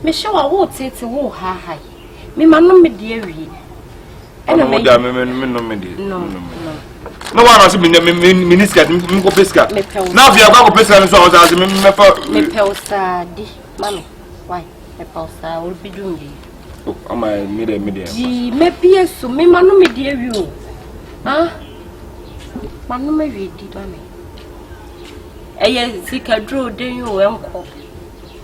me show a wo tete wo ha ha me manu me de awie ena me da me no me de no one as me minister me ko pesca na via ko pesca no so as me fa me pelsa di mami why me pelsa will be doing oh am I me di me piesu me manu me de awie o ah manu me wi di mami eye sikadro den yo enko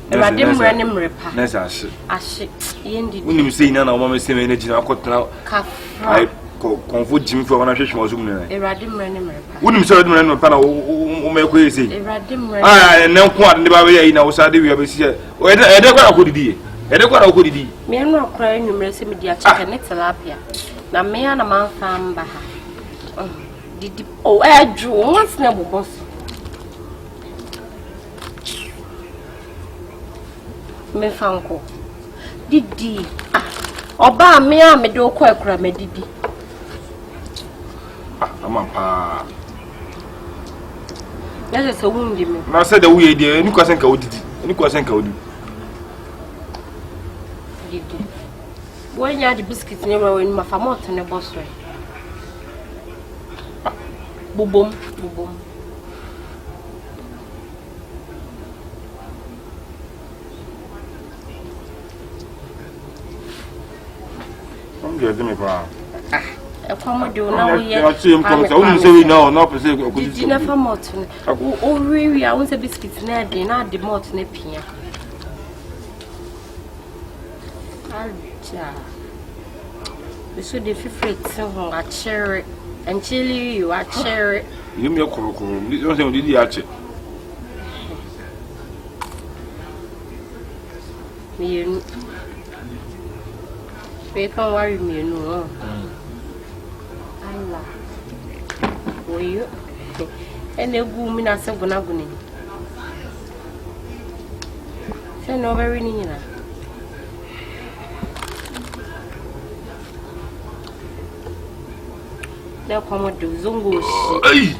Radim Ranim Repa. Nessa, Ashi, Yendi. When you say no, Mamma say energy, I could now. I confuse Jim for one of his was women. Radim Ranim Repa. Wouldn't serve them in a panel who make crazy. Radim Ranim. Ah, and now quite the Bavia in our side, we have here. I don't know what he did. I don't know what he did. Me and not crying, you may see me, dear chicken, it's a lapia. Now, me and a man found by her. Oh, I drew once never boss. Me fanko didi oba me a me do ko akura me didi amapa na se wundi me na se da wuye de ni kwasen ka odidi ni kwasen ka odi didi wonya di biscuit ne ma wen ma famot ne bosre bubum Yes, me pa. E komo de na wo ye. I see him come. So we say no, no per se ko di. Di na famot ne. O wi a won se biscuit na de na de malt na pia. Alja. Biso de fifret ho a cherry and chili you a cherry. You me kokoro. Ni don't say we di ache. Me People worry me, no. Allah. Were you? And the woman I said, when I'm going to say, no, very near. Now, come on, do Zungo. Hey!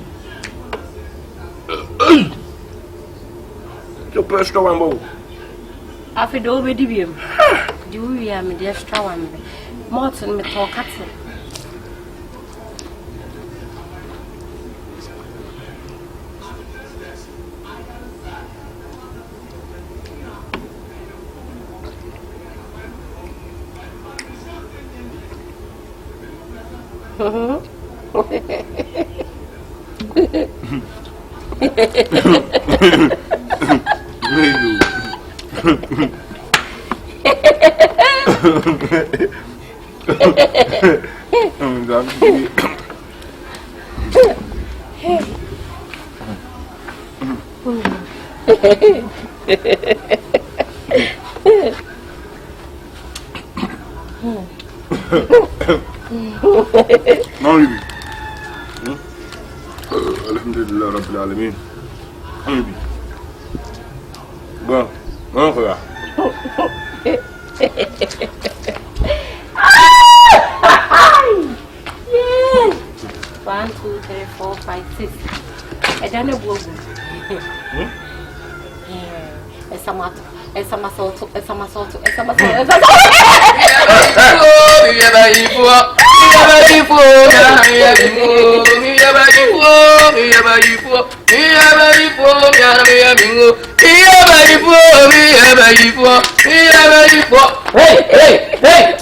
Your personal one, I feel already be him. Do we am the extra one? Morton me talk at it. Alhamdulillah Rabbil Alamin. Bon, on va. 1, 2, 3, 4, 5, 6. I don't know what. Essa massoto. Hey!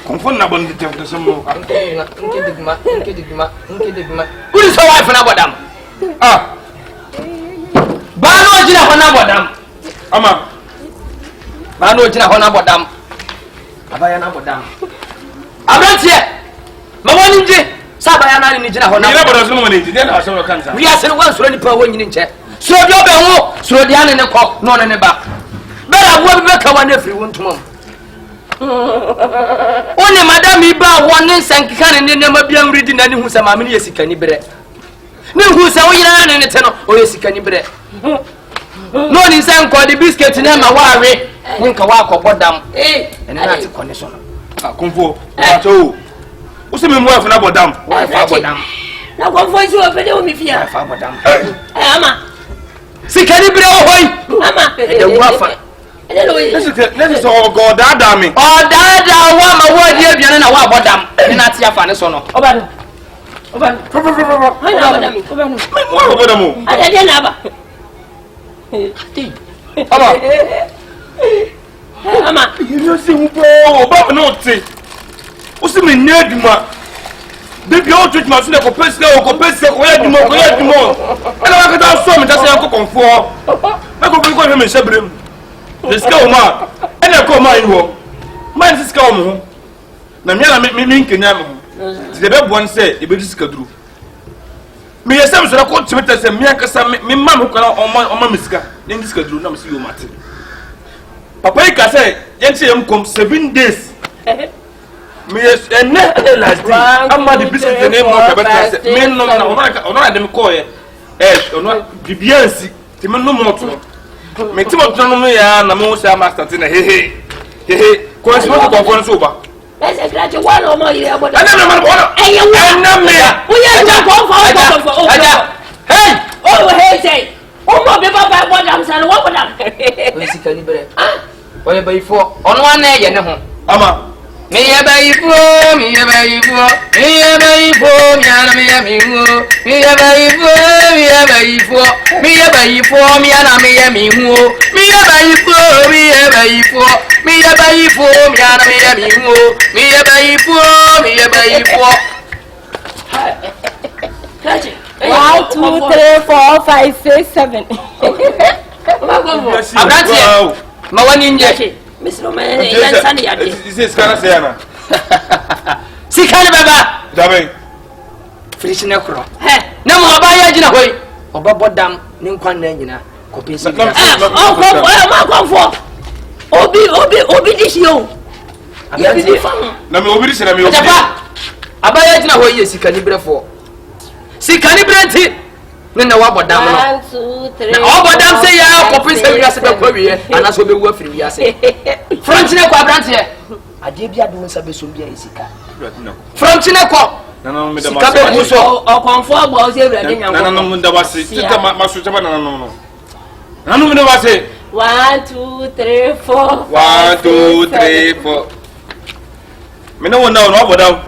Confion na bon de tempo samo. Nkedigma. Uri so wife na bodam. Bano jina hona bodam. Ama. Bano jina hona bodam. Abaya na bodam. Abrantie. Mawoni nje. Sabaya na ni jina hona. Ni na bodam so mo ni nje na aso kansa. Wi ase wan suro ni pa wonyini nche. Suro bi obe ho, suro dia ne ko, no ne ba. Bera wo bi ka wa na firi wontumam. One madam iba won sankika ne nema bia mridi na ne hu sa maame ne yesikani bere. Ne hu sa wo yira ne te no o yesikani bere. No ni say nko the biscuit na ma waare nka wa akobodam ene na ti connection Confion ato o se me mo afuna bodam wa fa bodam Na Confion si o pede o mi fia fa bodam ama sikani bere o hoy ama e wa fa let's so go dada me o dada wa ma wo di aduane na wa bodam ni na ti afa ne so no obadu mo bodam ada dia na ba Ama you see who ba no ti o se me nyaduma Baby, all treat my son like a person, where you more. And I got so much as I could Confion. I could go him and Shabrim. The skull man, and I call mine home. Mine is skull home. Namia make me link in Yam. The best one said, it is Kadru. Me, as some sort of court to me, as a Miaka, me, mamma, on my miska, then this Kadru, no, see you, Martin. Papa, I say, Yancy, come 7 days. Me and last day. I'm not the business the name of the men. No, I didn't call it. Or not BBNC. Timon no more. Make Timon me and Namosa Master Tina. Hey. Course, what Confion over. That's a graduate one or more. I never want to. We are going Hey! Oh, hey, say. Oh, my people, what I'm saying, what would I? Basically, what before on one day, you know. Ama. Me ya bayi fo, me ya bayi fo, me ya bayi fo, me ya na me ya mingo. Me ya bayi fo, me ya bayi fo, me ya bayi fo, me ya na me ya mingo. Me ya bayi fo, me ya bayi fo, me ya bayi fo, me ya na me ya mingo. Me ya bayi fo, me ya bayi fo. 1, 2, 3, 4, 5, 6, 7. Abrantie, ma wani nje. Mr. Man, Sunday at this is Canasiana. Sikani baba. Dabe. Finish nekro. Na mo abaya gina hoy. Obabodam ni nkwan na nyina. Kopesi. Confion. Obi this yo. Ya bi fam. Na me obi this na me obi. Abaya gina hoy ye sikani brefo. Sikani brenti. Na wabodam no. 1, 2, 3. Na obodam say ya kopesi wiase be kwa wiye. Ana so be wu afiri wiase. Front ne kwa brantie. Ade bia do nsa be so bia esika. Front ne kwa. No, me da Sika be mu so. O Confion gbo o se ewrade nyanko. No, me da wase. Tita maso chaba no. No me da wase. 1, 2, 3, 4. 1, 2, 3, 4. Me no one know what I'm